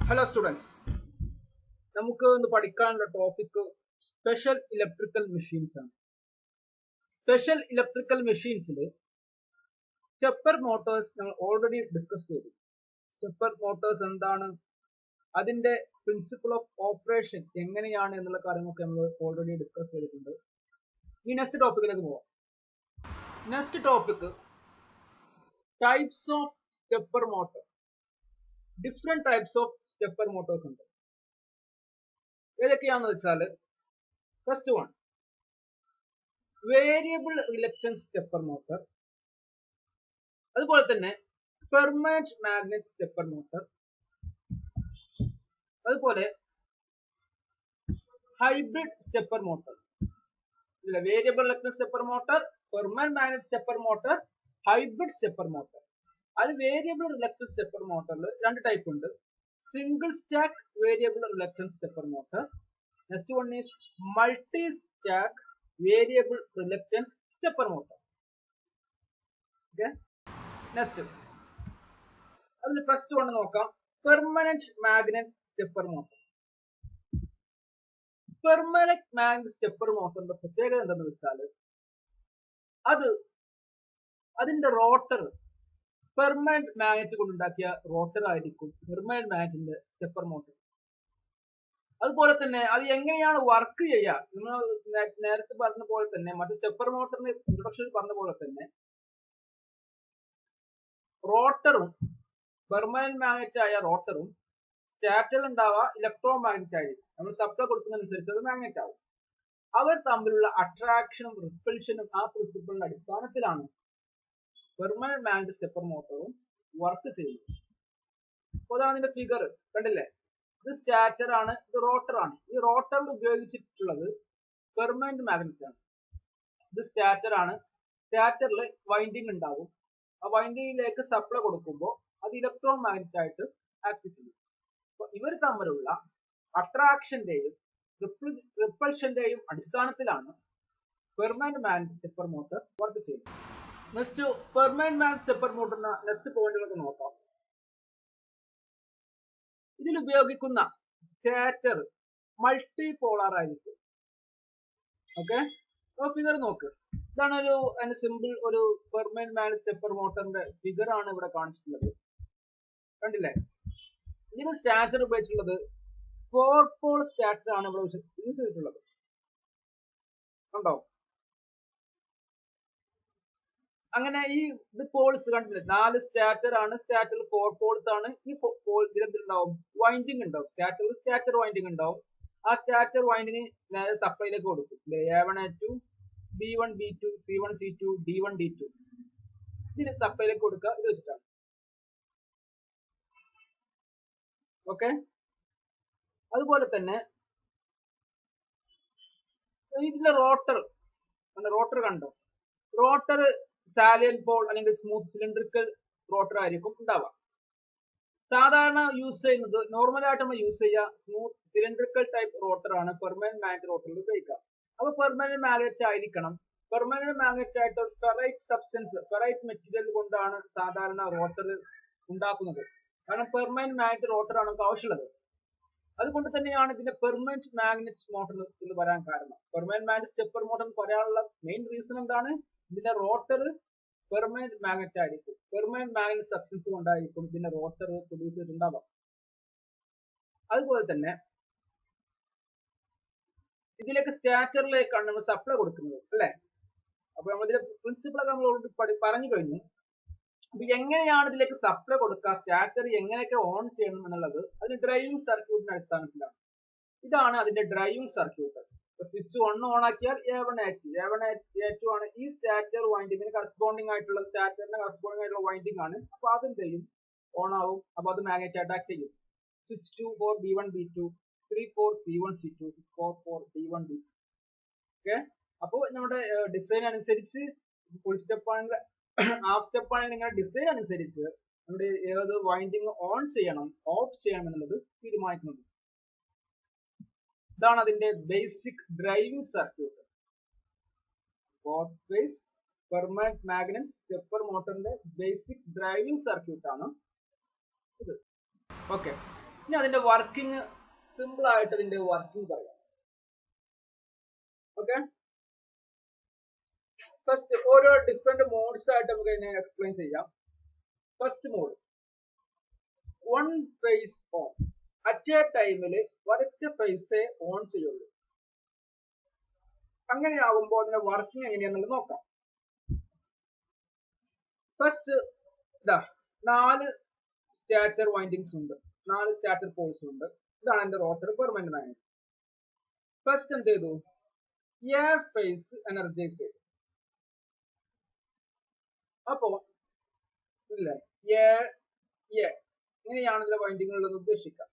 Hello students, നമുക്ക് ഇന്ന് പഠിക്കാനുള്ള ടോപ്പിക് സ്പെഷ്യൽ ഇലക്ട്രിക്കൽ മെഷീൻസ് ആണ്. സ്പെഷ്യൽ ഇലക്ട്രിക്കൽ മെഷീൻസിൽ സ്റ്റെപ്പർ മോട്ടോഴ്സ് നമ്മൾ ഓൾറെഡി ഡിസ്കസ് ചെയ്തു. സ്റ്റെപ്പർ മോട്ടോഴ്സ് എന്താണ്, അതിന്റെ പ്രിൻസിപ്പിൾ ഓഫ് ഓപ്പറേഷൻ എങ്ങനെയാണ് എന്നുള്ള കാര്യങ്ങളൊക്കെ നമ്മൾ ഓൾറെഡി ഡിസ്കസ് ചെയ്തിട്ടുണ്ട്. ഈ നെക്സ്റ്റ് ടോപ്പിക്കിലേക്ക് പോവാം. Next topic types of stepper motor. Different types of stepper Motors ഉണ്ട്. ഏതൊക്കെയാണെന്ന് വെച്ചാൽ, first one variable reluctance stepper motor, അതുപോലെ തന്നെ പെർമനന്റ് മാഗ്നറ്റ് സ്റ്റെപ്പർ മോട്ടോർ, അതുപോലെ hybrid stepper motor. Variable reluctance stepper motor, permanent magnet stepper motor, hybrid stepper motor. അത് variable reluctance stepper മോട്ടോറിൽ രണ്ട് type ഉണ്ട്. Single stack variable reluctance stepper motor. Next one is multi stack variable reluctance stepper motor. Okay, next അതിൽ first one നോക്കാം, permanent magnet stepper motor. Permanent magnet stepper മോട്ടോറിന്റെ പ്രത്യേകത എന്താണെന്ന് വെച്ചാൽ, അതിന്റെ റോട്ടർ പെർമനന്റ് മാഗ്നറ്റ് കൊണ്ടുണ്ടാക്കിയ റോട്ടർ ആയിരിക്കും പെർമനന്റ് മാഗ്നറ്റിന്റെ സ്റ്റെപ്പർ മോട്ടോർ. അതുപോലെ തന്നെ അത് എങ്ങനെയാണ് വർക്ക് ചെയ്യുക, നമ്മൾ നേരത്തെ പറഞ്ഞ പോലെ തന്നെ, മറ്റു സ്റ്റെപ്പർ മോട്ടറിന്റെ ഇൻട്രൊഡക്ഷനിൽ പറഞ്ഞ പോലെ തന്നെ, റോട്ടറും പെർമനന്റ് മാഗ്നറ്റ് ആയ റോട്ടറും സ്റ്റാറ്ററിൽ ഉണ്ടാവുക ഇലക്ട്രോ മാഗ്നറ്റ് ആയിരിക്കും. നമ്മൾ സപ്ലൈ കൊടുക്കുന്നതനുസരിച്ച് അത് മാഗ്നറ്റ് ആവും. അവർ തമ്മിലുള്ള അട്രാക്ഷനും റിപ്പൽഷനും ആ പ്രിൻസിപ്പിളിന്റെ അടിസ്ഥാനത്തിലാണ് പെർമനന്റ് മാഗ്നറ്റ് സ്റ്റെപ്പർ മോട്ടോറും വർക്ക് ചെയ്യുന്നത്. അപ്പോൾ അതാണ് അതിന്റെ ഫിഗർ കണ്ടില്ലേ. ഇത് സ്റ്റാറ്റർ ആണ്, ഇത് റോട്ടർ ആണ്. ഈ റോട്ടറിൽ ഉപയോഗിച്ചിട്ടുള്ളത് പെർമനന്റ് മാഗ്നറ്റ് ആണ്. ഇത് സ്റ്റാറ്റർ ആണ്. സ്റ്റാറ്ററിൽ വൈൻഡിങ് ഉണ്ടാവും. ആ വൈൻഡിങ്ങിലേക്ക് സപ്ലൈ കൊടുക്കുമ്പോൾ അത് ഇലക്ട്രോ മാഗ്നറ്റ് ആയിട്ട് ആക്ട് ചെയ്യും. അപ്പൊ ഇവർ തമ്മിലുള്ള അട്രാക്ഷന്റെയും റിപ്പൾഷന്റെയും അടിസ്ഥാനത്തിലാണ് permanent magnet stepper motor work ചെയ്യുന്നത്. നെക്സ്റ്റ് പെർമനന്റ് മാഗ്നറ്റ് സ്റ്റെപ്പർ മോട്ടറിന്റെ നെക്സ്റ്റ് പോയിന്റുകളൊക്കെ നോക്കാം. ഇതിൽ ഉപയോഗിക്കുന്ന സ്റ്റാറ്റർ മൾട്ടി പോളാർ ആയിരിക്കും. ഓക്കെ, ഫിഗർ നോക്ക്. ഇതാണ് ഒരു സിമ്പിൾ ഒരു പെർമനന്റ് മാഗ്നറ്റ് സ്റ്റെപ്പർ മോട്ടറിന്റെ ഫിഗർ ആണ് ഇവിടെ കാണിച്ചിട്ടുള്ളത്. കണ്ടില്ലേ, ഇതിന് സ്റ്റാറ്റർ ഉപയോഗിച്ചിട്ടുള്ളത് 4 പോൾ സ്റ്റാറ്റർ ആണ് ഇവിടെ യൂസ് ചെയ്തിട്ടുള്ളത്. കണ്ടോ, അങ്ങനെ ഈ ഇത് പോൾസ് കണ്ടില്ലേ, 4 സ്റ്റാറ്റർ ആണ്. സ്റ്റാറ്ററിൽ 4 പോൾസ് ആണ്. ഈ ഇതിലെന്തുണ്ടാവും, വൈൻഡിങ് ഉണ്ടാവും. സ്റ്റാറ്ററിൽ സ്റ്റാറ്റർ വൈൻഡിങ് ഉണ്ടാവും. ആ സ്റ്റാറ്റർ വൈൻഡിങ് നേരെ സപ്ലൈയിലേക്ക് കൊടുക്കും. A1 A2 B1 B2 C1 C2 D1 D2 ഇതിന് സപ്ലൈയിലേക്ക് കൊടുക്കുക. ഇത് വെച്ചിട്ടാണ്. ഓക്കെ, അതുപോലെ തന്നെ ഇതിന്റെ റോട്ടർ കണ്ടോ, റോട്ടർ സാലിയൻ പോൾ അല്ലെങ്കിൽ സ്മൂത്ത് സിലിണ്ടറിക്കൽ റോട്ടർ ആയിരിക്കും ഉണ്ടാവുക. സാധാരണ യൂസ് ചെയ്യുന്നത്, നോർമലായിട്ട് നമ്മൾ യൂസ് ചെയ്യുക സ്മൂത്ത് സിലിണ്ടറിക്കൽ ടൈപ്പ് റോട്ടർ ആണ് പെർമനന്റ് മാഗ്നറ്റ് റോട്ടറിൽ ഉപയോഗിക്കുക. അപ്പൊ പെർമനന്റ് മാഗ്നറ്റ് ആയിരിക്കണം. പെർമനന്റ് മാഗ്നറ്റ് ആയിട്ട് ഫെറൈറ്റ് സബ്സ്റ്റൻസ്, ഫെറൈറ്റ് മെറ്റീരിയൽ കൊണ്ടാണ് സാധാരണ റോട്ടർ ഉണ്ടാക്കുന്നത്. കാരണം പെർമനന്റ് മാഗ്നറ്റ് റോട്ടർ ആണ് നമുക്ക് ആവശ്യമുള്ളത്. അതുകൊണ്ട് തന്നെയാണ് ഇതിന്റെ പെർമനന്റ് മാഗ്നറ്റ് മോട്ടർ എന്ന് പറയാൻ കാരണം. പെർമനന്റ് മാഗ്നറ്റ് സ്റ്റെപ്പർ മോട്ടർ എന്ന് പറയാനുള്ള മെയിൻ റീസൺ എന്താണ്, ഇതിന്റെ റോട്ടർ പെർമനന്റ് മാഗ്നറ്റ് ആയിരിക്കും. പെർമനന്റ് മാഗ്നറ്റ് സബ്സ്റ്റൻസ് കൊണ്ടായിരിക്കും ഇതിന്റെ റോട്ടർ പ്രൊഡ്യൂസ് ചെയ്തിട്ടുണ്ടാവുക. അതുപോലെ തന്നെ ഇതിലേക്ക് സ്റ്റാറ്ററിലേക്കാണ് നമ്മൾ സപ്ലൈ കൊടുക്കുന്നത്, അല്ലെ. അപ്പൊ നമ്മളിതിന്റെ പ്രിൻസിപ്പിൾ ഒക്കെ നമ്മൾ പറഞ്ഞു കഴിഞ്ഞു. അപ്പൊ എങ്ങനെയാണ് ഇതിലേക്ക് സപ്ലൈ കൊടുക്കുക, സ്റ്റാറ്റർ എങ്ങനെയൊക്കെ ഓൺ ചെയ്യണം എന്നുള്ളത് അതിന് ഡ്രൈവിംഗ് സർക്യൂട്ടിന്റെ അടിസ്ഥാനത്തിലാണ്. ഇതാണ് അതിന്റെ ഡ്രൈവിംഗ് സർക്യൂട്ട്. സ്വിച്ച് 1 ഓൺ ആക്കിയാൽ A1 A2 ആണ് ഈ സ്റ്റാറ്റർ വൈൻഡിങ്ങിന് കറസ്പോണ്ടിങ് ആയിട്ടുള്ള, സ്റ്റാറ്ററിന് കറസ്പോണ്ടിങ് ആയിട്ടുള്ള വൈൻഡിങ് ആണ്. അപ്പൊ അതെന്തെയും ഓൺ ആവും. അപ്പൊ അത് മാഗ്നറ്റ് ആയിട്ട് ആക്ട് ചെയ്യും. Switch 2 4 B1 B2 3 4 C1 C2 4 4 D1 D2. Okay, അപ്പോൾ നമ്മുടെ ഡിസൈൻ അനുസരിച്ച് ഫുൾ സ്റ്റെപ്പ് ആണെങ്കിൽ ഹാഫ് സ്റ്റെപ്പ് ആണെങ്കിൽ നിങ്ങളുടെ ഡിസൈൻ അനുസരിച്ച് നമ്മുടെ ഏത് വൈൻഡിങ് ഓൺ ചെയ്യണം ഓഫ് ചെയ്യണം എന്നുള്ളത് തീരുമാനിക്കുന്നത്. ഇതാണ് അതിന്റെ basic driving circuit. 4 phase permanent magnet stepper മോട്ടറിന്റെ ബേസിക് ഡ്രൈവിംഗ് സർക്യൂട്ട് ആണ് ഇത്. ഓക്കെ, ഇനി അതിന്റെ വർക്കിംഗ് സിമ്പിൾ ആയിട്ട് ഇതിന്റെ വർക്കിംഗ് പറയാം. ഓക്കെ, ഫസ്റ്റ് ഓരോ ഡിഫറെന്റ് മോഡ്സ് ആയിട്ട് നമുക്ക് ഇതിനെ എക്സ്പ്ലെയിൻ ചെയ്യാം. First mode one phase on. At a ടൈമില് ഒരൊറ്റ ഫേസേ ഓൺ ചെയ്യുള്ളൂ. അങ്ങനെയാകുമ്പോൾ അതിന്റെ വർക്കിംഗ് എങ്ങനെയാണെന്നുള്ളത് നോക്കാം. ഫസ്റ്റ് ഇതാ 4 സ്റ്റാറ്റർ വൈൻഡിങ്സ് ഉണ്ട്, 4 സ്റ്റാറ്റർ പോൾസ് ഉണ്ട്. ഇതാണ് എന്റെ റോട്ടർ പെർമനന്റ് മാഗ്നറ്റ്. ഫസ്റ്റ് എന്ത് ചെയ്തു, എ ഫേസ് എനർജൈസ് ചെയ്തു. അപ്പോ ഇല്ലേ ഇങ്ങനെയാണ് ഇതിലെ വൈൻഡിങ് ഉള്ളത് ഉദ്ദേശിക്കാം.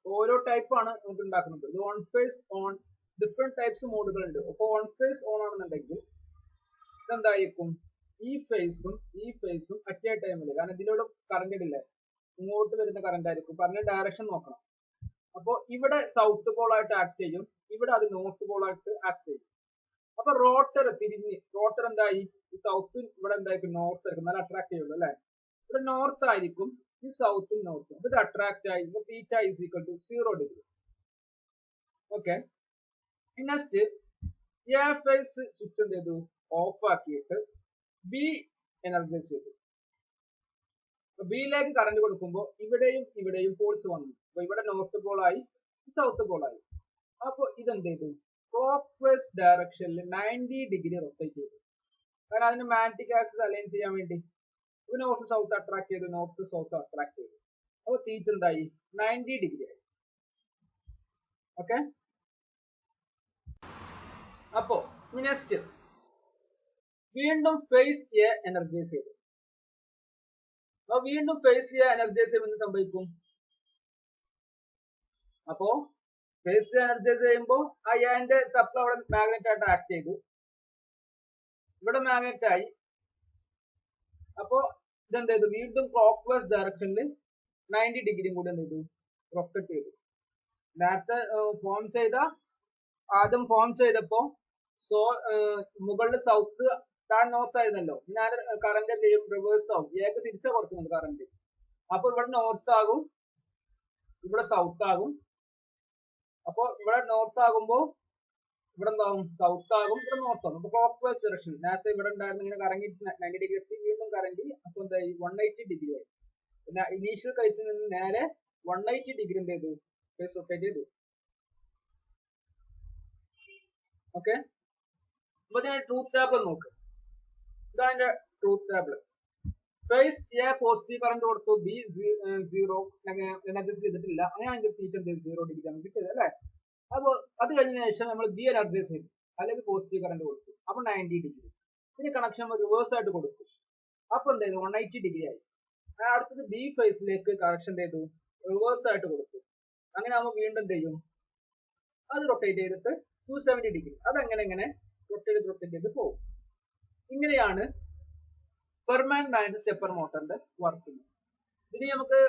ഓരോ ടൈപ്പ് ആണ് നമുക്ക് ഉണ്ടാക്കുന്നത്. ഇത് on phase on, different types മോഡുകൾ ഉണ്ട്. അപ്പൊ ഓൺ ഫേസ് ഓൺ ആണെന്നുണ്ടെങ്കിൽ ഇതെന്തായിരിക്കും, ഈ ഫേസും അറ്റ് എ ടൈമില്, കാരണം ഇതിലൂടെ കറണ്ട് ഇല്ലേ, ഇങ്ങോട്ട് വരുന്ന കറണ്ട് ആയിരിക്കും. പറഞ്ഞ ഡയറക്ഷൻ നോക്കണം. അപ്പൊ ഇവിടെ സൗത്ത് പോൾ ആയിട്ട് ആക്ട് ചെയ്യും, ഇവിടെ അത് നോർത്ത് പോൾ ആയിട്ട് ആക്ട് ചെയ്യും. അപ്പൊ റോട്ടർ തിരിഞ്ഞ്, റോട്ടർ എന്തായി, ഈ സൗത്ത് ഇവിടെ എന്തായിരിക്കും, നോർത്ത് ആയിരിക്കും. നല്ല അട്രാക്ട് ചെയ്യുള്ളൂ അല്ലെ. ഇവിടെ നോർത്ത് ആയിരിക്കും, ഈ സൗത്തും നോർത്തും. ഇത് അട്രാക്ട് ആയി theta is equal to 0 degree. Okay, next A phase switch എന്ത് ചെയ്തു, ഓഫ് ആക്കിയിട്ട് ബി എനർജൈസ് ചെയ്തു. ബിയിലേക്ക് കറണ്ട് കൊടുക്കുമ്പോൾ ഇവിടെയും പോൾസ് വന്നു. അപ്പൊ ഇവിടെ നോർത്ത് പോളായി, സൗത്ത് പോളായി. അപ്പൊ ഇതെന്ത് ചെയ്തു, ക്ലോക്ക് വൈസ് ഡയറക്ഷനിൽ 90 ഡിഗ്രി റൊട്ടേറ്റ് ചെയ്തു. കാരണം അതിന് മാഗ്നറ്റിക് ആക്സിസ് അലൈൻ ചെയ്യാൻ വേണ്ടി നോർത്ത് സൗത്ത് അട്രാക്ട് ചെയ്തു, നോർത്ത് സൗത്ത് അട്രാക്ട് ചെയ്തു. അപ്പൊ തീറ്റ എന്തായി, 90 ഡിഗ്രി ആയി. ഓക്കെ, അപ്പോ നെക്സ്റ്റ് വീണ്ടും ഫേസ് എ എനർജൈസ് ചെയ്തു. അപ്പൊ വീണ്ടും ഫേസ് എ എനർജൈസ് ചെയ്യുമ്പോൾ എന്ത് സംഭവിക്കും, അപ്പോ ഫേസ് എനർജൈസ് ചെയ്യുമ്പോൾ ആ എന്റെ സപ്ലൈ അവിടെ മാഗ്നറ്റ് ആയിട്ട് ആക്ട് ചെയ്തു, ഇവിടെ മാഗ്നറ്റ് ആയി. അപ്പോ ഇതെന്ത് ചെയ്തു, വീണ്ടും ക്ലോക്ക് വൈസ് ഡയറക്ഷനിൽ 90 ഡിഗ്രിയും കൂടി എന്ത് ചെയ്തു, റൊട്ടേറ്റ് ചെയ്തു. നേരത്തെ ആദ്യം ഫോം ചെയ്തപ്പോ മുകളിൽ സൗത്ത് താഴെ നോർത്ത് ആയിരുന്നല്ലോ. ഞാൻ കറന്റ് എന്ത് ചെയ്യും, റിവേഴ്സ് ആവും, ഏക തിരിച്ചാ കൊടുക്കുന്നത് കറന്റ്. അപ്പൊ ഇവിടെ നോർത്ത് ആകും, ഇവിടെ സൗത്ത് ആകും. അപ്പൊ ഇവിടെ നോർത്ത് ആകുമ്പോ ഇവിടെ എന്താവും, സൗത്ത് ആകും, ഇവിടെ നോർത്ത് ആകും. അപ്പൊ ക്ലോക്ക് വൈസ് ഡയറക്ഷൻ നേരത്തെ ഇവിടെ ഉണ്ടായിരുന്നു, ഇങ്ങനെ കറങ്ങി 90 ഡിഗ്രി എത്തി, വീണ്ടും കറങ്ങി. അപ്പൊ എന്തായി, 180 ഡിഗ്രി ആയി. പിന്നെ ഇനീഷ്യൽ കയറ്റിൽ നിന്ന് നേരെ 180 ഡിഗ്രി എന്ത് ചെയ്തു, ഫേസ് റൊട്ടേറ്റ് ചെയ്തു. ഓക്കെ, അപ്പൊ ഞാൻ ട്രൂത്ത് ടേബിൾ നോക്ക്. ഇതാണ് എന്റെ truth table. Phase A positive current കൊടുത്തു, ബി 0 എനർജൈസ് ചെയ്തിട്ടില്ല. അങ്ങനെയാണെങ്കിൽ തീറ്റ 0 ഡിഗ്രി ആണ് കിട്ടിയത് അല്ലെ. അപ്പൊ അത് കഴിഞ്ഞ ശേഷം നമ്മൾ ബി എനർജൈസ് ചെയ്തു, അല്ലെങ്കിൽ പോസിറ്റീവ് കറണ്ട് കൊടുത്തു. അപ്പൊ 90 ഡിഗ്രി. പിന്നെ കണക്ഷൻ റിവേഴ്സ് ആയിട്ട് കൊടുത്തു. അപ്പൊ എന്ത് ചെയ്തു, 180 ഡിഗ്രി ആയി. അടുത്തത് ബി ഫേസിലേക്ക് കണക്ഷൻ ചെയ്തു, റിവേഴ്സ് ആയിട്ട് കൊടുത്തു. അങ്ങനെ ആകുമ്പോൾ വീണ്ടും എന്ത് ചെയ്യും, അത് റൊട്ടേറ്റ് ചെയ്തിട്ട് 270 ഡിഗ്രി. അതങ്ങനെ റൊട്ടേറ്റ് ചെയ്ത് പോകും. ഇങ്ങനെയാണ് പെർമനന്റ് മാഗ്നറ്റിക് സ്റ്റെപ്പർ മോട്ടറിന്റെ വർക്കിംഗ്. ഇനി നമുക്ക്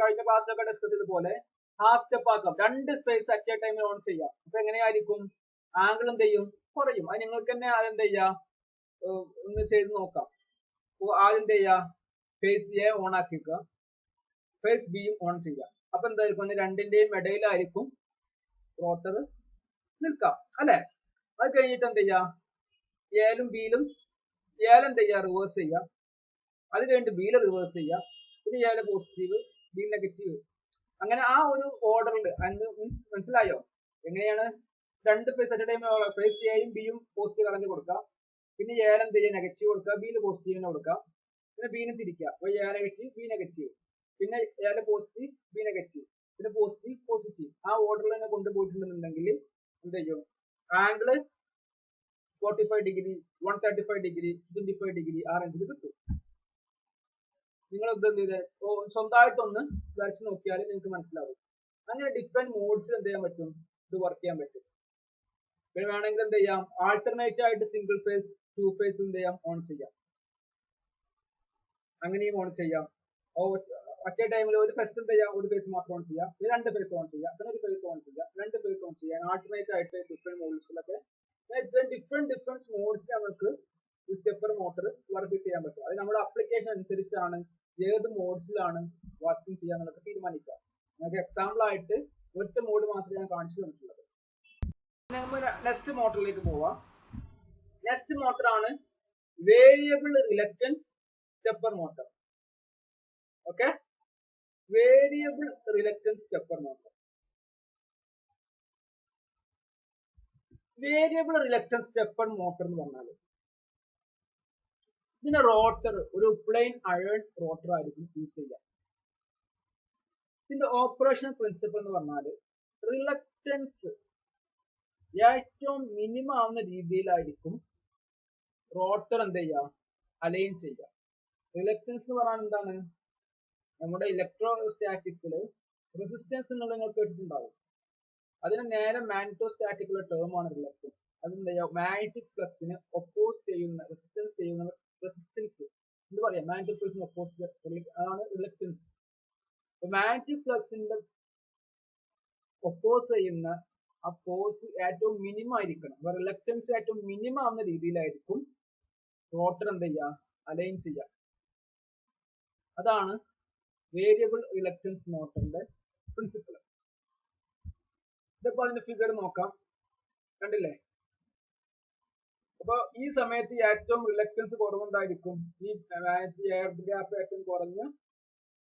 കഴിഞ്ഞ ക്ലാസ്സിലൊക്കെ ഡിസ്കസ് ചെയ്ത പോലെ ഹാഫ് സ്റ്റെപ്പ് ആക്കാം. 2 ഫേസ് അറ്റ് എ ടൈമിൽ ഓൺ ചെയ്യാം. അപ്പൊ എങ്ങനെയായിരിക്കും, ആംഗിൾ എന്ത് ചെയ്യും, കുറയും. അത് നിങ്ങൾക്ക് തന്നെ അതെന്ത് ചെയ്യാം, ഒന്ന് ചെയ്ത് നോക്കാം. ആദ്യം എന്ത് ചെയ്യാ, ഫേസ് എ ഓൺ ആക്കിക്കുക, ഫേസ് ബിയും ഓൺ ചെയ്യുക. അപ്പൊ എന്തായിരിക്കും, രണ്ടിന്റെയും ഇടയിലായിരിക്കും റോട്ടർ നിൽക്കാം അല്ലെ. അത് കഴിഞ്ഞിട്ട് എന്ത് ചെയ്യാ, എയിലും ബിയിലും എന്ത് ചെയ്യാ, റിവേഴ്സ് ചെയ്യാം. അത് കഴിഞ്ഞിട്ട് ബിയിൽ റിവേഴ്സ് ചെയ്യാം. പിന്നെ എയിലെ പോസിറ്റീവ്, ബി നെഗറ്റീവ്. അങ്ങനെ ആ ഒരു ഓർഡറിൽ മനസ്സിലായോ എങ്ങനെയാണ് 2 ഫേസ് അറ്റ് ടൈം ഫേസ് എയും ബിയും പോസിറ്റീവ് കറന്റ് കൊടുക്കുക. പിന്നെ എയിൽ എന്ത് ചെയ്യുക, നെഗറ്റീവ് കൊടുക്കുക, ബിയിൽ പോസിറ്റീവിനെ കൊടുക്കുക. പിന്നെ ബിനെ തിരിക്കുക, അപ്പൊ എ നെഗറ്റീവ് ബി നെഗറ്റീവ്. പിന്നെ എയിലെ പോസിറ്റീവ് ബി നെഗറ്റീവ്, പിന്നെ പോസിറ്റീവ്. ആ ഓർഡറിൽ തന്നെ കൊണ്ടുപോയിട്ടുണ്ടെന്നുണ്ടെങ്കിൽ എന്ത് ചെയ്യും, ആംഗിള് 45 ഡിഗ്രി, 135 ഡിഗ്രി, 25 ഡിഗ്രി ആ റേഞ്ചിൽ കിട്ടും. നിങ്ങൾ എന്ത് സ്വന്തമായിട്ടൊന്ന് വരച്ച് നോക്കിയാൽ നിങ്ങൾക്ക് മനസ്സിലാവും. അങ്ങനെ ഡിഫറെന്റ് മോഡ്സിൽ എന്ത് ചെയ്യാൻ പറ്റും, ഇത് വർക്ക് ചെയ്യാൻ പറ്റും. പിന്നെ വേണമെങ്കിൽ എന്ത് ചെയ്യാം, ആൾട്ടർനേറ്റ് ആയിട്ട് സിംഗിൾ ഫേസ് 2 ഫേസ് എന്ത് ചെയ്യാം, ഓൺ ചെയ്യാം. അങ്ങനെയും ഓൺ ചെയ്യാം. ഒറ്റ ടൈമിൽ ഒരു ഫേസ് എന്ത് ചെയ്യാം, ഒരു ഫേസ് മാത്രം ഓൺ ചെയ്യാം, 2 ഫേസ് ഓൺ ചെയ്യാം, പിന്നെ ഒരു ഫേസ് ഓൺ ചെയ്യാം, 2 ഫേസ് ഓൺ ചെയ്യാം. ആൾട്ടർനേറ്റ് ആയിട്ട് ഡിഫറെന്റ് മോഡ്സിലൊക്കെ ഡിഫറെന്റ് മോഡ്സിൽ നമുക്ക് ഈ സ്റ്റെപ്പർ മോട്ടർ വർക്ക് ചെയ്യാൻ പറ്റും. അത് നമ്മുടെ അപ്ലിക്കേഷൻ അനുസരിച്ചാണ്, ഏത് മോഡ്സിലാണ് വർക്കിംഗ് ചെയ്യാന്നുള്ളത് തീരുമാനിക്കുക. നമുക്ക് എക്സാമ്പിൾ ആയിട്ട് ഒറ്റ മോഡ് മാത്രമേ ഞാൻ കാണിച്ചു തന്നിട്ടുള്ളത്. നെക്സ്റ്റ് മോട്ടറിലേക്ക് പോവാം. നെക്സ്റ്റ് മോട്ടർ ആണ് variable reluctance stepper motor. Okay, variable reluctance stepper motor. Variable reluctance stepper motor എന്ന് പറഞ്ഞാൽ ഇതിന്റെ റോട്ടർ ഒരു പ്ലെയിൻ അയൺ റോട്ടർ ആയിരിക്കും യൂസ് ചെയ്യുക. ഇതിന്റെ ഓപ്പറേഷൻ പ്രിൻസിപ്പിൾ എന്ന് പറഞ്ഞാൽ റിലക്റ്റൻസ് ഏറ്റവും മിനിമം ആവുന്ന രീതിയിലായിരിക്കും റോട്ടർ എന്ത് ചെയ്യുക, അലൈൻ ചെയ്യുക. റിലക്റ്റൻസ് എന്ന് പറഞ്ഞാൽ എന്താണ്? നമ്മുടെ ഇലക്ട്രോസ്റ്റാറ്റിക്സിൽ റെസിസ്റ്റൻസ് എന്നുള്ളത് നിങ്ങൾ കേട്ടിട്ടുണ്ടാവും. അതിന് നേരെ മാഗ്നറ്റോസ്റ്റാറ്റിക്കുള്ള ടേം ആണ് റിലക്റ്റൻസ്. അതെന്താ ചെയ്യുക, മാഗ്നറ്റിക് ഫ്ലക്സിനെ ഒപ്പോസ് ചെയ്യുന്ന റെസിസ്റ്റൻസ് ചെയ്യുന്ന റെസിസ്റ്റൻസ് എന്ന് പറയാം. മാഗ്നറ്റിക് ഫ്ലക്സിന് ഒപ്പോസ് ആണ് റിലക്റ്റൻസ്. മാഗ്നറ്റിക് ഫ്ലക്സിന്റെ ഒപ്പോസ് ചെയ്യുന്ന ആ ഫോഴ്സ് ഏറ്റവും മിനിമം ആയിരിക്കണം. അപ്പൊ റിലക്റ്റൻസ് ഏറ്റവും മിനിമം ആവുന്ന രീതിയിലായിരിക്കും റോട്ടർ എന്ത് ചെയ്യുക, അലൈൻ ചെയ്യുക. അതാണ് വേരിയബിൾ റിലക്റ്റൻസ് മോട്ടറിന്റെ പ്രിൻസിപ്പിൾ. ഇതിപ്പോ അതിന്റെ ഫിഗർ നോക്കാം, കണ്ടില്ലേ? അപ്പൊ ഈ സമയത്ത് ഏറ്റവും റിലക്റ്റൻസ് കുറവുണ്ടായിരിക്കും. ഈ എയർ ഗ്യാപ്പ് ഏറ്റവും കുറഞ്ഞ്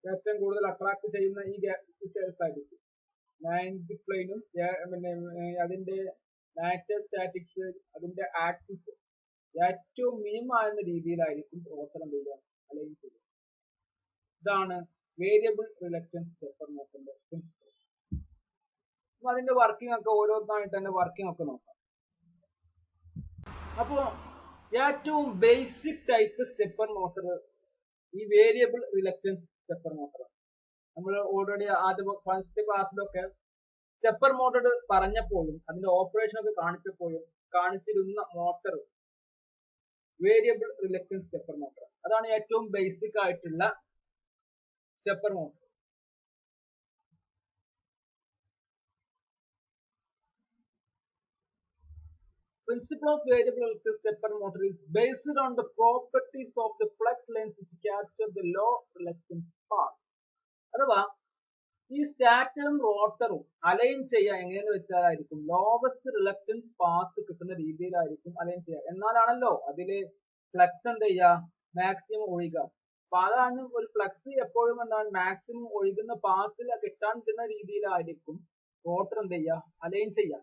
ഏറ്റവും കൂടുതൽ അട്രാക്ട് ചെയ്യുന്ന ഈ സെൽസ് ആയിരിക്കും. മാഗ്നറ്റിക് പ്ലെയിനും പിന്നെ അതിന്റെ മാഗ്നറ്റോസ്റ്റാറ്റിക്സ് അതിന്റെ ആക്സിസ് ഏറ്റവും മിനിമം ആകുന്ന രീതിയിലായിരിക്കും റോട്ടർ എന്ത് ചെയ്യുക, അലൈൻ ചെയ്യുക. ഇതാണ് വേരിയബിൾ റിലക്റ്റൻസ് സ്റ്റെപ്പർ മോട്ടറിന്റെ പ്രിൻസിപ്പിൾ. അപ്പൊ അതിന്റെ വർക്കിംഗ് ഒക്കെ ഓരോന്നായിട്ട് തന്നെ വർക്കിംഗ് ഒക്കെ നോക്കാം. അപ്പോ ഏറ്റവും ബേസിക് ടൈപ്പ് സ്റ്റെപ്പർ മോട്ടർ ഈ വേരിയബിൾ റിലക്റ്റൻസ് സ്റ്റെപ്പർ മോട്ടർ. നമ്മൾ ഓൾറെഡി ആദ്യം ഫസ്റ്റ് ക്ലാസ്സിലൊക്കെ സ്റ്റെപ്പർ മോട്ടർ പറഞ്ഞപ്പോഴും അതിന്റെ ഓപ്പറേഷൻ ഒക്കെ കാണിച്ചിരുന്ന motor variable reluctance stepper motor. അതാണ് ഏറ്റവും ബേസിക് ആയിട്ടുള്ള stepper motor. Principle of variable electric stepper motor is based on the properties of the flux lines which capture the low reluctance path. അഥവാ ഈ സ്റ്റാറ്ററും റോട്ടറും align ചെയ്യുക എങ്ങനെയെന്ന് വെച്ചാലായിരിക്കും lowest reluctance path കിട്ടുന്ന രീതിയിലായിരിക്കും align ചെയ്യുക. എന്നാലാണല്ലോ അതില് ഫ്ലക്സ് എന്ത് ചെയ്യുക, മാക്സിമം ഒഴുകുക. അപ്പൊ അതാണ് ഒരു ഫ്ലക്സ് എപ്പോഴും എന്താണ് മാക്സിമം ഒഴുകുന്ന പാത്തിൽ കിട്ടാൻ കിട്ടുന്ന രീതിയിലായിരിക്കും റോട്ടർ എന്ത് ചെയ്യുക, അലൈൻ ചെയ്യുക.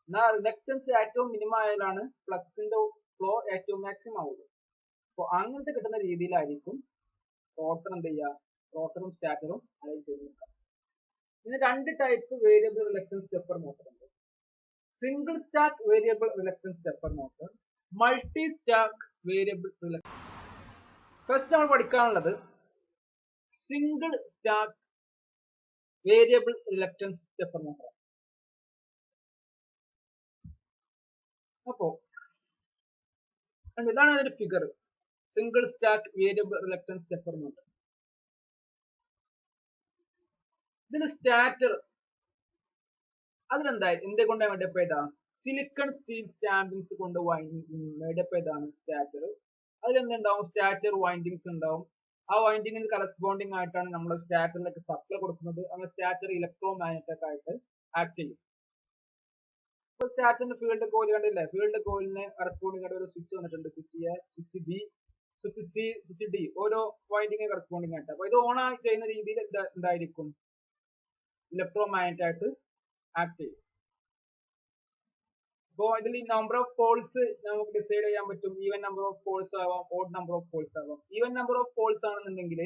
എന്നാൽ റിലക്റ്റൻസ് ഏറ്റവും മിനിമം ആയാലാണ് ഫ്ലക്സിന്റെ ഫ്ലോ ഏറ്റവും മാക്സിമം ആവുള്ളൂ. അപ്പൊ അങ്ങനത്തെ കിട്ടുന്ന രീതിയിലായിരിക്കും റോട്ടർ എന്ത് ചെയ്യുക, റോട്ടറും സ്റ്റാറ്ററും അലൈൻ ചെയ്ത് നിൽക്കാം. പിന്നെ രണ്ട് type variable reluctance stepper motor ഉണ്ട്. Single stack variable reluctance stepper motor, multi stack variable reluctance. First നമ്മൾ പഠിക്കാനുള്ളത് single stack variable reluctance stepper motor. അപ്പോ ഇതാണ് അതിന്റെ ഫിഗർ. Single stack variable reluctance stepper motor. ഇതിന് സ്റ്റാറ്റർ അതിലെന്തായി എന്തെ കൊണ്ട് മേഡപ്പ് ചെയ്താ സിലിക്കൺ സ്റ്റീൽ സ്റ്റാമ്പിങ്സ് കൊണ്ട് മേഡപ്പ് ചെയ്താണ് സ്റ്റാറ്റർ. അതിലെന്തുണ്ടാവും, സ്റ്റാറ്റർ വൈൻഡിങ്സ് ഉണ്ടാവും. ആ വൈൻഡിങ്ങിന് കറസ്പോണ്ടിങ് ആയിട്ടാണ് നമ്മൾ സ്റ്റാറ്ററിലേക്ക് സപ്ലൈ കൊടുക്കുന്നത്. അങ്ങനെ സ്റ്റാറ്റർ ഇലക്ട്രോ മാഗ്നറ്റിക് ആയിട്ട് ആക്ട് ചെയ്യും. ഇപ്പൊ സ്റ്റാറ്ററിന്റെ ഫീൽഡ് കോയിൽ കണ്ടില്ലേ, ഫീൽഡ് കോയിലിന് കറസ്പോണ്ടിങ് ആയിട്ട് ഒരു സ്വിച്ച് വന്നിട്ടുണ്ട്. Switch A, switch B, switch C, switch D, ഓരോ വൈൻഡിങ് കറസ്പോണ്ടിങ് ആയിട്ട്. അപ്പൊ ഇത് ഓൺ ആയി ചെയ്യുന്ന രീതിയിൽ എന്തായിരിക്കും, ഇലക്ട്രോ മാഗ്നറ്റ് ആയിട്ട് ആക്ട് ചെയ്യും. അപ്പോ ഇതിൽ ഈ നമ്പർ ഓഫ് പോൾസ് നമുക്ക് ഡിസൈഡ് ചെയ്യാൻ പറ്റും. ഈവൻ നമ്പർ ഓഫ് പോൾസ് ആവാം, ഓഡ് നമ്പർ ഓഫ് പോൾസ് ആവാം. ഈവൻ നമ്പർ ഓഫ് പോൾസ് ആണെന്നുണ്ടെങ്കിൽ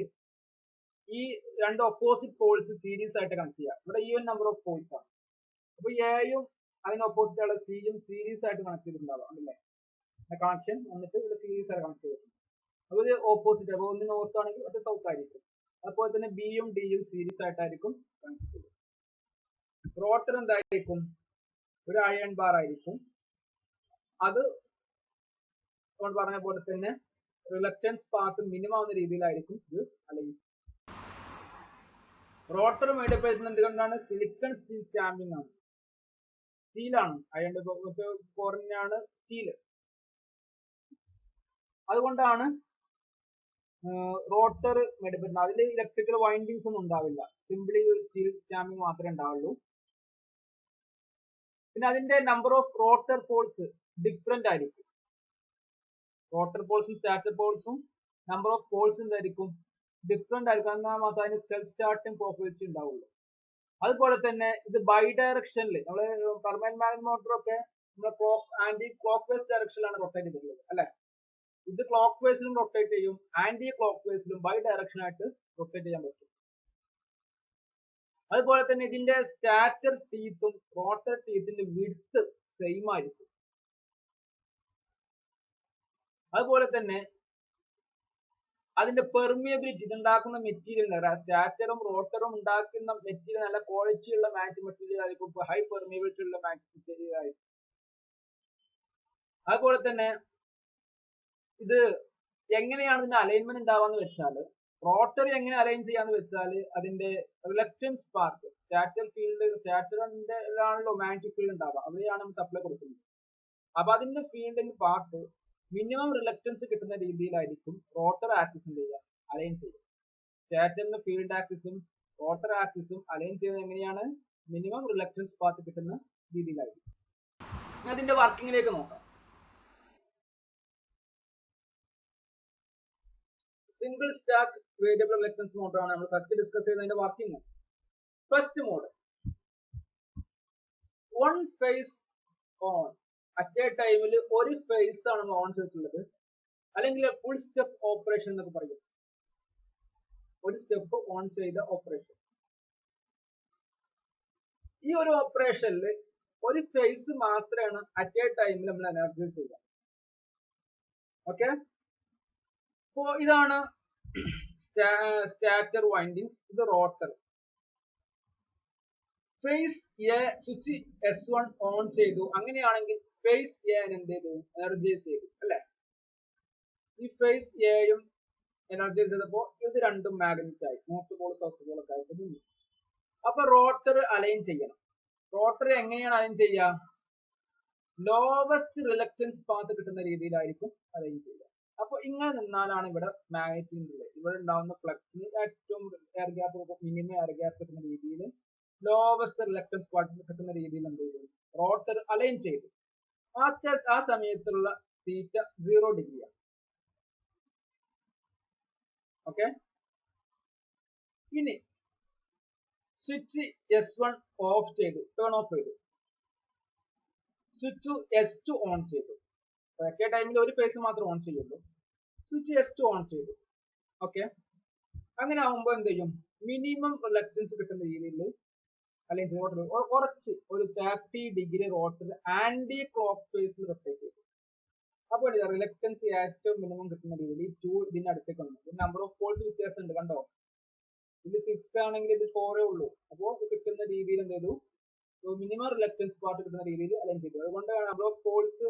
ഈ രണ്ട് ഓപ്പോസിറ്റ് പോൾസ് സീരീസ് ആയിട്ട് കണക്ട് ചെയ്യാം. ഇവിടെ ഈവൻ നമ്പർ ഓഫ് പോൾസ് ആണ്. അപ്പൊ എയും അതിന് ഓപ്പോസിറ്റ് ആയുള്ള സിയും സീരീസ് ആയിട്ട് കണക്ട് ചെയ്തിട്ടുണ്ടാവാം അല്ലേ. കണക്ഷൻ വന്നിട്ട് ഇവിടെ സീരീസ് ആയിട്ട് കണക്ട് ചെയ്തിട്ടുണ്ട്. അപ്പൊ ഇത് ഓപ്പോസിറ്റ്, അപ്പൊ ഒന്ന് നോർത്ത് ആണെങ്കിൽ അത് സൗത്ത് ആയിരിക്കും. അതുപോലെ തന്നെ ബിയും ഡിയും സീരീസ് ആയിട്ടായിരിക്കും കണക്ട് ചെയ്തത്. റോട്ടർ എന്തായിരിക്കും, ഒരു അയൺ ബാർ ആയിരിക്കും. അത് നമ്മൾ പറഞ്ഞ പോലെ തന്നെ റിലക്റ്റൻസ് പാത്ത് മിനിമം ആവുന്ന രീതിയിലായിരിക്കും ഇത് അലൈൻ. റോട്ടർ മേഡപ്പ് ചെയ്യുന്നത് എന്തുകൊണ്ടാണ്, സിലിക്കൺ സ്റ്റീൽ സ്റ്റാമ്പിംഗ് ആണ്. സ്റ്റീലാണ്, അയൺ കോറിനാണ് സ്റ്റീല്. അതുകൊണ്ടാണ് റോട്ടർ മെഡിപ്പറ്റുന്നത്. അതിൽ ഇലക്ട്രിക്കൽ വൈൻഡിങ്സ് ഒന്നും ഉണ്ടാവില്ല, സിംപ്ലി ഒരു സ്റ്റീൽ സ്റ്റാമ്പിംഗ് മാത്രമേ ഉണ്ടാവുള്ളൂ. പിന്നെ അതിന്റെ number of rotor poles different ആയിരിക്കും. റോട്ടർ പോൾസും സ്റ്റാറ്റർ പോൾസും നമ്പർ ഓഫ് പോൾസ് എന്തായിരിക്കും, ഡിഫറെന്റ് ആയിരിക്കും. എന്നാൽ മാത്രമേ അതിന് സെൽഫ് സ്റ്റാർട്ടിംഗ് പ്രോപ്പർട്ടി ഉണ്ടാവുള്ളൂ. അതുപോലെ തന്നെ ഇത് ബൈ ഡയറക്ഷനിൽ നമ്മള് പെർമനന്റ് മാഗ്നറ്റ് മോട്ടോർ ഒക്കെ നമ്മള് ആന്റി ക്ലോക്ക് വൈസ് ഡയറക്ഷനിലാണ് റൊട്ടേറ്റ് ചെയ്തിട്ടുള്ളത് അല്ലെ. ഇത് ക്ലോക്ക് വൈസിലും റൊട്ടേറ്റ് ചെയ്യും, ആന്റി ക്ലോക്ക് വൈസിലും ബൈ ഡയറക്ഷൻ ആയിട്ട് റൊട്ടേറ്റ് ചെയ്യാൻ പറ്റും. അതുപോലെ തന്നെ ഇതിന്റെ സ്റ്റാറ്റർ ടീത്തും റോട്ടർ ടീത്തിന്റെ വിഡ്ത്ത് സെയിം ആയിരിക്കും. അതുപോലെ തന്നെ അതിന്റെ പെർമിയബിലിറ്റി, ഇതുണ്ടാക്കുന്ന മെറ്റീരിയൽ, സ്റ്റാറ്ററും റോട്ടറും ഉണ്ടാക്കുന്ന മെറ്റീരിയൽ നല്ല ക്വാളിറ്റി ഉള്ള മാറ്റ് മെറ്റീരിയൽ ആയിരിക്കും, ഹൈ പെർമിയബിലിറ്റി ഉള്ള മാറ്റ് മെറ്റീരിയൽ ആയിരിക്കും. അതുപോലെ തന്നെ ഇത് എങ്ങനെയാണ് ഇതിന്റെ അലൈൻമെന്റ് ഉണ്ടാവാന്ന് വെച്ചാൽ, റോട്ടർ എങ്ങനെ അലൈൻ ചെയ്യാന്ന് വെച്ചാൽ അതിന്റെ റിലക്റ്റൻസ് പാർട്ട്, സ്റ്റാറ്റർ ഫീൽഡ്, സ്റ്റാറ്ററിന്റെ മാഗ്നറ്റിക് ഫീൽഡ് ഉണ്ടാവുക, അവിടെയാണ് നമ്മൾ സപ്ലൈ കൊടുക്കുന്നത്. അപ്പൊ അതിന്റെ ഫീൽഡിന്റെ പാർട്ട് മിനിമം റിലക്റ്റൻസ് കിട്ടുന്ന രീതിയിലായിരിക്കും റോട്ടർ ആക്സിസിന്റെ അലൈൻ ചെയ്യുക. സ്റ്റാറ്ററിന്റെ ഫീൽഡ് ആക്സിസും റോട്ടർ ആക്സിസും അലൈൻ ചെയ്യുന്നത് എങ്ങനെയാണ്, മിനിമം റിലക്റ്റൻസ് പാർട്ട് കിട്ടുന്ന രീതിയിലായിരിക്കും. അതിന്റെ വർക്കിങ്ങിലേക്ക് നോക്കാം. സിംഗിൾ സ്റ്റാക്ക് വേരിയബിൾ റിലക്റ്റൻസ് മോട്ടറാണ് നമ്മൾ ഫസ്റ്റ് ഡിസ്കസ് ചെയ്തതിന്റെ working. First mode, one phase on, at a ടൈമിൽ ഒരു ഫേസ് ആണ് നമ്മൾ ഓൺ ചെയ്തിട്ടുള്ളത്, അല്ലെങ്കിൽ ഫുൾ സ്റ്റെപ്പ് ഓപ്പറേഷൻ എന്നൊക്കെ പറയും. ഒരു സ്റ്റെപ്പ് ഓൺ ചെയ്ത ഓപ്പറേഷൻ. ഈ ഒരു ഓപ്പറേഷനിൽ ഒരു ഫേസ് മാത്രമാണ് അറ്റ് എ ടൈമിൽ നമ്മൾ എനർജൈസ് ചെയ്യുക. ഓക്കെ, അപ്പോ ഇതാണ് സ്റ്റാറ്റർ വൈൻഡിങ്സ്, ഇത് rotor. Phase A switch S1 on ചെയ്തു, അങ്ങനെയാണെങ്കിൽ ഫേസ് എ എന്ത് ചെയ്തു, എനർജൈസ് ചെയ്തു അല്ലെ. ഈ ഫേസ് എയും എനർജൈസ് ചെയ്തപ്പോ ഇത് രണ്ടും മാഗ്നറ്റ് ആയി, നോർത്ത് പോൾ സൗത്ത് പോൾ ഒക്കെ ആയിട്ട് നിന്നു. അപ്പൊ റോട്ടർ അലൈൻ ചെയ്യണം. റോട്ടർ എങ്ങനെയാണ് അലൈൻ ചെയ്യുക, ലോവസ്റ്റ് റിലക്റ്റൻസ് പാത്ത് കിട്ടുന്ന രീതിയിലായിരിക്കും അലൈൻ ചെയ്യുക. അപ്പൊ ഇങ്ങനെ നിന്നാലാണ് ഇവിടെ മാഗ്നറ്റിന്റെ ഇവിടെ ഉണ്ടാവുന്ന ഫ്ലക്സിന് ഏറ്റവും air gap, minimum air gap കിട്ടുന്ന രീതിയിൽ, ലോവസ്റ്റ് റിലക്റ്റൻസ് പാത്ത് കിട്ടുന്ന രീതിയിൽ എന്ത് ചെയ്തു, റോട്ടർ അലൈൻ ചെയ്തു. ആ സമയത്തുള്ള തീറ്റ 0 ഡിഗ്രിയാണ്. ഓക്കെ, ഇനി സ്വിച്ച് S1 ഓഫ് ചെയ്തു, ടേൺ ഓഫ് ചെയ്തു. സ്വിച്ച് S2 ഓൺ ചെയ്തു. ഒരേ ടൈമിൽ ഒരു ഫേസ് മാത്രം ഓൺ ചെയ്യുള്ളൂ. സ്വിച്ച് S2 ഓൺ ചെയ്തു. ഓക്കെ, അങ്ങനെ ആകുമ്പോൾ എന്ത് ചെയ്യും, മിനിമം റിലക്റ്റൻസ് കിട്ടുന്ന രീതിയിൽ അല്ലെങ്കിൽ റോട്ടർ കുറച്ച് ഒരു 30 ഡിഗ്രി റോട്ടർ ആന്റി ക്ലോക്ക് ഫേസിൽ റൊട്ടേറ്റ് ചെയ്തു. അപ്പോൾ റിലക്റ്റൻസ് ഏറ്റവും മിനിമം കിട്ടുന്ന രീതിയിൽ ഈ 2 ഇതിന്റെ അടുത്തേക്ക് വന്നു. നമ്പർ ഓഫ് പോൾസ് വ്യത്യാസം ഉണ്ട്, കണ്ടോ. ഇത് 6 ആണെങ്കിൽ ഇത് 4 ഉള്ളൂ. അപ്പോൾ ഇത് കിട്ടുന്ന രീതിയിൽ എന്ത് ചെയ്തു, മിനിമം റിലക്റ്റൻസ് പാർട്ട് കിട്ടുന്ന രീതിയിൽ അലൈൻ ചെയ്തു. അതുകൊണ്ടാണ് നമ്പർ ഓഫ് പോൾസ്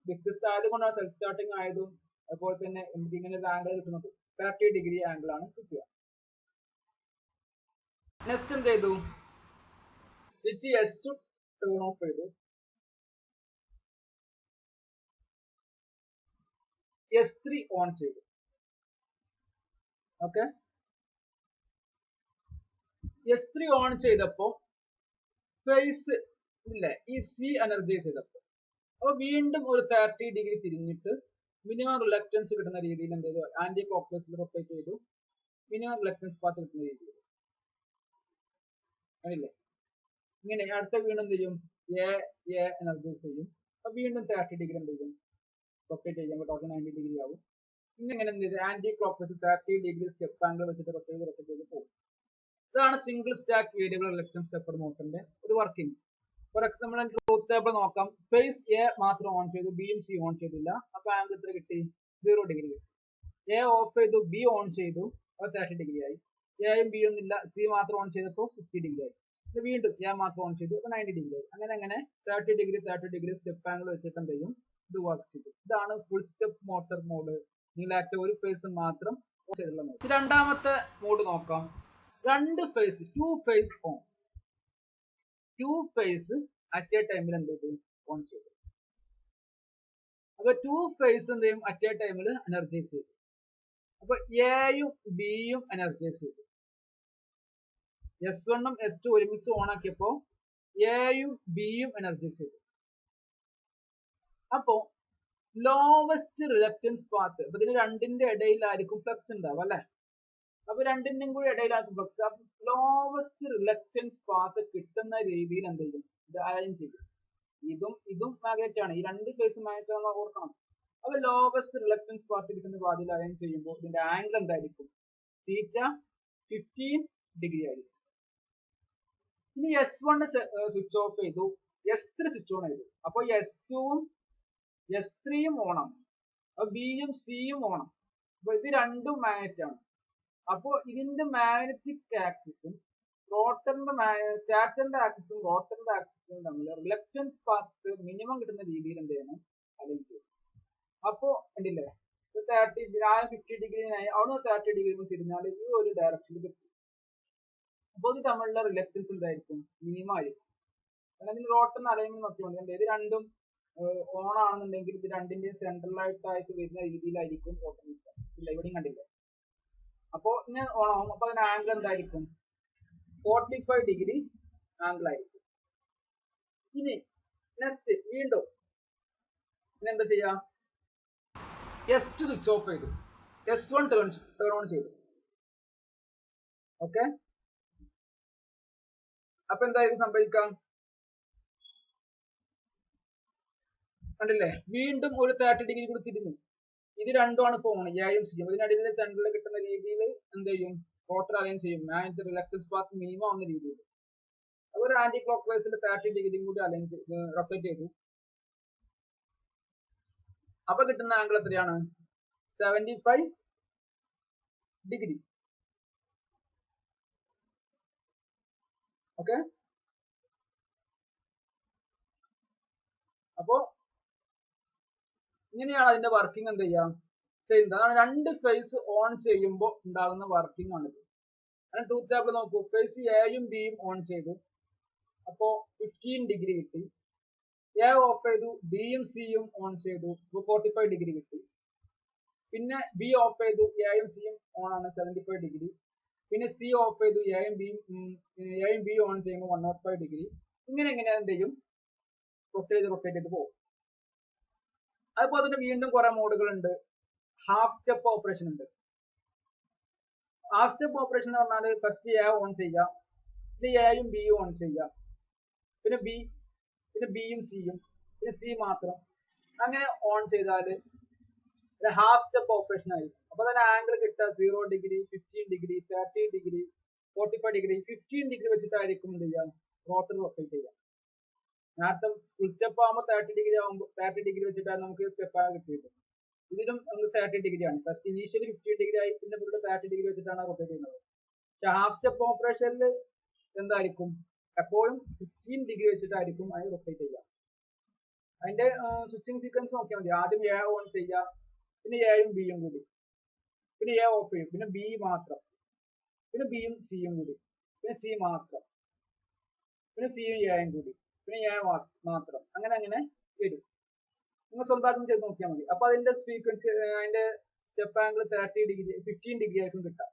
വ്യത്യസ്ത ആയതുകൊണ്ടാണ് സെൽഫ് സ്റ്റാർട്ടിംഗ് ആയതും അതുപോലെ തന്നെ നമുക്ക് ഇങ്ങനെ ഒരു ആംഗിൾ കിട്ടുന്നത് 30 ഡിഗ്രി ആംഗിൾ ആണ് കിട്ടുക. നെക്സ്റ്റ് എന്ത് ചെയ്തു, സ്വിച്ച് S2 ടേൺ ഓഫ് ചെയ്തു. S3 ഓൺ ചെയ്തു. ഓക്കെ, S3 ഓൺ ചെയ്തപ്പോ ഫേസ് ഇല്ലേ, ഈ C എനർജൈസ് ചെയ്തപ്പോ അപ്പൊ വീണ്ടും ഒരു 30 ഡിഗ്രി തിരിഞ്ഞിട്ട് മിനിമം റിലക്റ്റൻസ് കിട്ടുന്ന രീതിയിൽ എന്ത് ചെയ്തു, ആന്റി ക്ലോക്ക് വൈസിൽ റൊട്ടേറ്റ് ചെയ്തു, മിനിമം റിലക്റ്റൻസ് പാത്ത് കിട്ടുന്ന രീതിയിൽ. ആണില്ലേ, ഇങ്ങനെ അടുത്ത വീണ്ടും എന്ത് ചെയ്യും, എ എനർജൈസ് ചെയ്യും. അപ്പൊ വീണ്ടും 30 ഡിഗ്രി എന്ത് ചെയ്യും, റൊട്ടേറ്റ് ചെയ്യുമ്പോൾ ടോട്ടൽ 90 ഡിഗ്രി ആവും. ഇങ്ങനെ എന്ത് ചെയ്ത് anti clock wise 30 degree step angle വെച്ചിട്ട് റൊട്ടേറ്റ് ചെയ്ത് പോകും. ഇതാണ് single stack variable reluctance stepper മോട്ടറിന്റെ ഒരു working. For example truth table നോക്കാം. ഫേസ് എ മാത്രം ഓൺ ചെയ്തു, ബിയും സി ഓൺ ചെയ്തില്ല. അപ്പൊ ആംഗിൾ എത്ര കിട്ടി, 0 ഡിഗ്രി കിട്ടി. എ ഓഫ് ചെയ്തു, ബി ഓൺ ചെയ്തു, അപ്പൊ 30 ഡിഗ്രി ആയി. എയും ബി ഒന്നും ഇല്ല, സി മാത്രം ഓൺ ചെയ്തപ്പോൾ 60 ഡിഗ്രി ആയി. വീണ്ടും എ മാത്രം ഓൺ ചെയ്തു, അപ്പൊ 90 ഡിഗ്രി ആയി. അങ്ങനെ 30 ഡിഗ്രി സ്റ്റെപ്പ് ആംഗിൾ വെച്ചിട്ട് എന്ത് ചെയ്യും, ഇത് വർക്ക് ചെയ്തു. ഇതാണ് ഫുൾ സ്റ്റെപ്പ് മോട്ടർ മോഡ്. നിങ്ങളാക്ട് ഒരു ഫേസ് മാത്രം ചെയ്തുള്ള മോഡ്. രണ്ടാമത്തെ മോഡ് നോക്കാം. രണ്ട് phase, 2 phase on, 2 phase at a ടൈമിൽ എന്ത് ചെയ്തു, ഓൺ ചെയ്തു. അപ്പൊ 2 ഫേസ് എന്ത് ചെയ്യും, അറ്റ് എ ടൈമിൽ എനർജൈസ് ചെയ്തു. അപ്പൊ എയും ബിയും എനർജൈസ് ചെയ്തു. S1ഉം S2 ഒരുമിച്ച് ഓൺ ആക്കിയപ്പോ എയും ബിയും എനർജൈസ് ചെയ്തു. അപ്പോ ലോവസ്റ്റ് റിലക്റ്റൻസ് പാത്ത്, അപ്പൊ ഇതിന് രണ്ടിന്റെ ഇടയിലായിരിക്കും ഫ്ലക്സ് ഉണ്ടാവും അല്ലെ. അപ്പൊ രണ്ടിന്റെയും കൂടി ഇടയിലായിരിക്കും ഫ്ലക്സ്. അപ്പൊ ലോവസ്റ്റ് റിലക്റ്റൻസ് പാത്ത് കിട്ടുന്ന രീതിയിൽ എന്ത് ചെയ്യും, ഇത് അലൈൻ ചെയ്യും. ഇതും മാഗ്നറ്റ് ആണ്, ഈ രണ്ട് ഫേസും മാഗ്നറ്റ് ആണെന്ന് ഓർക്കണം. അപ്പൊ ലോവസ്റ്റ് റിലക്റ്റൻസ് പാത്ത് കിട്ടുന്ന പാതിയിൽ അലൈൻ ചെയ്യുമ്പോൾ ഇതിന്റെ ആംഗിൾ എന്തായിരിക്കും, തീറ്റ 15 ഡിഗ്രി ആയിരിക്കും. ഇനി S1 സ്വിച്ച് ഓഫ് ചെയ്തു, S3 സ്വിച്ച് ഓൺ ചെയ്തു. അപ്പൊ S2ഉം S3യും ഓണാണ്, അപ്പൊ ബിയും സിയും ഓണാണ്. അപ്പൊ ഇത് രണ്ടും മാഗ്നറ്റ് ആണ്. അപ്പോ ഇതിന്റെ മാഗ്നറ്റിക് ആക്സിസും സ്റ്റാറ്ററിന്റെ ആക്സിസും റോട്ടറിന്റെ ആക്സിസും തമ്മിൽ റിലക്റ്റൻസ് പാത്ത് മിനിമം കിട്ടുന്ന രീതിയിൽ എന്ത് ചെയ്യണം, അലൈൻ ചെയ്യും. അപ്പോ കണ്ടില്ലേ, 50 ഡിഗ്രിനായി അവിടുന്ന് 30 ഡിഗ്രി തിരിഞ്ഞാൽ ഈ ഒരു ഡയറക്ഷനിൽ കിട്ടും. അപ്പൊ ഇത് തമ്മിലുള്ള റിലക്റ്റൻസ് എന്തായിരിക്കും, മിനിമം ആയിരിക്കും. അല്ലെങ്കിൽ റോട്ടറിന് അലൈൻമെന്റ് നോക്കിയുണ്ട്, ഇത് രണ്ടും ഓൺ ആണെന്നുണ്ടെങ്കിൽ ഇത് രണ്ടിന്റെയും സെൻട്രലായിട്ട് വരുന്ന രീതിയിലായിരിക്കും റോട്ടർ നിൽക്കുക. ഇല്ല, ഇവിടെയും കണ്ടില്ലേ. അപ്പോ ഇങ്ങനെ ഓൺ ആവും. അപ്പൊ അതിന്റെ ആംഗിൾ എന്തായിരിക്കും, 45 ഡിഗ്രി ആംഗിൾ ആയിരിക്കും. ഇനി നെക്സ്റ്റ് വീണ്ടും എന്താ ചെയ്യാ, S2 സ്വിച്ച് ഓഫ് ചെയ്തു, S1 ടേൺ ഓൺ ചെയ്തു. ഓക്കെ, അപ്പൊ എന്തായിരിക്കും സംഭവിക്കാം, കണ്ടില്ലേ, വീണ്ടും ഒരു 30 ഡിഗ്രി കൂടി തിരിഞ്ഞു. ഇത് രണ്ടുമാണ് ഇപ്പൊ ഓൺ, എയും സിയും. ഇതിനിടയിൽ സെൻട്രൽ കിട്ടുന്ന രീതിയിൽ എന്ത് ചെയ്യും, റോട്ടർ അലൈൻ ചെയ്യും, മാഗ്നറ്റിക് റിലക്റ്റൻസ് പാത്ത് മിനിമം ആവുന്ന രീതിയിൽ. അപ്പൊ ഒരു ആന്റി ക്ലോക്ക് വൈസിൽ 30 ഡിഗ്രിയും കൂടി അലൈൻ റൊട്ടേറ്റ് ചെയ്തു. അപ്പൊ കിട്ടുന്ന ആംഗിൾ എത്രയാണ്, 75 ഡിഗ്രി. ഓക്കെ, അപ്പോ ഇങ്ങനെയാണ് അതിന്റെ വർക്കിംഗ് എന്ത് ചെയ്യാം ചെയ്യുന്നത്. അതാണ് രണ്ട് ഫേസ് ഓൺ ചെയ്യുമ്പോൾ ഉണ്ടാകുന്ന വർക്കിംഗ് ആണിത്. അങ്ങനെ ട്രൂത്ത് ടേബിൾ നോക്കൂ, ഫേസ് എയും ബിയും ഓൺ ചെയ്തു, അപ്പോ 15 ഡിഗ്രി കിട്ടി. എ ഓഫ് ചെയ്തു, ബിയും സിയും ഓൺ ചെയ്തു, 45 ഡിഗ്രി കിട്ടി. പിന്നെ ബി ഓഫ് ചെയ്തു, എയും സിയും ഓൺ ആണ്, 75 ഡിഗ്രി. പിന്നെ സി ഓഫ് ചെയ്തു, എയും ബിയും ഓൺ ചെയ്യുമ്പോൾ 105 ഡിഗ്രി. ഇങ്ങനെ എന്ത് ചെയ്യും, റൊട്ടേറ്റ് ചെയ്ത് പോകും. അതുപോലെ തന്നെ വീണ്ടും കുറെ മോഡുകൾ ഉണ്ട്. ഹാഫ് സ്റ്റെപ്പ് ഓപ്പറേഷൻ ഉണ്ട്. ഹാഫ് സ്റ്റെപ്പ് ഓപ്പറേഷൻ എന്ന് പറഞ്ഞാൽ ഫസ്റ്റ് എ ഓൺ ചെയ്യാം, പിന്നെ എയും ബിയും ഓൺ ചെയ്യാം, പിന്നെ ബിയും സിയും, പിന്നെ സി മാത്രം. അങ്ങനെ ഓൺ ചെയ്താല് ഹാഫ് സ്റ്റെപ്പ് ഓപ്പറേഷൻ ആയിരിക്കും. അപ്പൊ തന്നെ ആംഗിൾ കിട്ടുക 0 degree, 15 degree, 30 degree, 45 degree. 15 degree വെച്ചിട്ടായിരിക്കും എന്ത് ചെയ്യാം, റോട്ടർ റൊട്ടേറ്റ് ചെയ്യാം. നേരത്തെ ഫുൾ സ്റ്റെപ്പ് ആകുമ്പോൾ 30 ഡിഗ്രി വെച്ചിട്ടാണ് നമുക്ക് സ്റ്റെപ്പ് ആകാൻ കിട്ടിയത്. ഇതിലും നമുക്ക് 30 ഡിഗ്രി ആണ്. ഫസ്റ്റ് ഇനീഷ്യലി 15 ഡിഗ്രി ആയി, പിന്നെ ഫുള്ള് 30 ഡിഗ്രി വെച്ചിട്ടാണ് റൊട്ടേറ്റ് ചെയ്യുന്നത്. പക്ഷെ ഹാഫ് സ്റ്റെപ്പ് ഓപ്പറേഷനിൽ എന്തായിരിക്കും, എപ്പോഴും 15 ഡിഗ്രി വെച്ചിട്ടായിരിക്കും അത് റൊട്ടേറ്റ് ചെയ്യുക. അതിന്റെ സ്വിച്ചിങ് സീക്വൻസ് നോക്കിയാൽ മതി. ആദ്യം എ ഓൺ ചെയ്യുക, പിന്നെ എയും ബിയും കൂടി, പിന്നെ എ ഓഫ് ചെയ്യും, പിന്നെ ബി മാത്രം, പിന്നെ ബിയും സിയും കൂടി, പിന്നെ സി മാത്രം, പിന്നെ സിയും എയും കൂടി, പിന്നെ എ മാത്രം. അങ്ങനെ വരും. നിങ്ങൾ സ്വന്തമായിട്ടും ചെയ്ത് നോക്കിയാൽ മതി. അപ്പൊ അതിന്റെ ഫ്രീക്വൻസി, അതിന്റെ സ്റ്റെപ്പ് ആംഗിൾ 30 ഡിഗ്രി, 15 ഡിഗ്രി ആയിരിക്കും കിട്ടാം.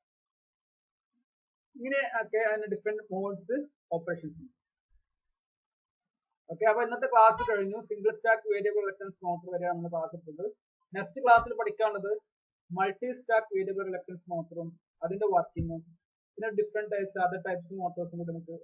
ഇങ്ങനെ ഒക്കെ അതിന്റെ ഡിഫറെന്റ് മോഡ്സ് ഓപ്പറേഷൻസ്. ഓക്കെ, അപ്പൊ ഇന്നത്തെ ക്ലാസ് കഴിഞ്ഞു. Single stack variable reluctance motor വരെയാണ് നമ്മൾ ക്ലാസ് എടുത്തത്. നെക്സ്റ്റ് ക്ലാസ്സിൽ പഠിക്കാനുള്ളത് മൾട്ടി സ്റ്റാക്ക് വേരിയബിൾ റിലക്റ്റൻസ് മോട്ടറും അതിന്റെ വർക്കിങ്ങും, പിന്നെ ഡിഫറെന്റ് ടൈപ്സ് അതർ ടൈപ്സ് മോട്ടോഴ്സും കൂടി നമുക്ക്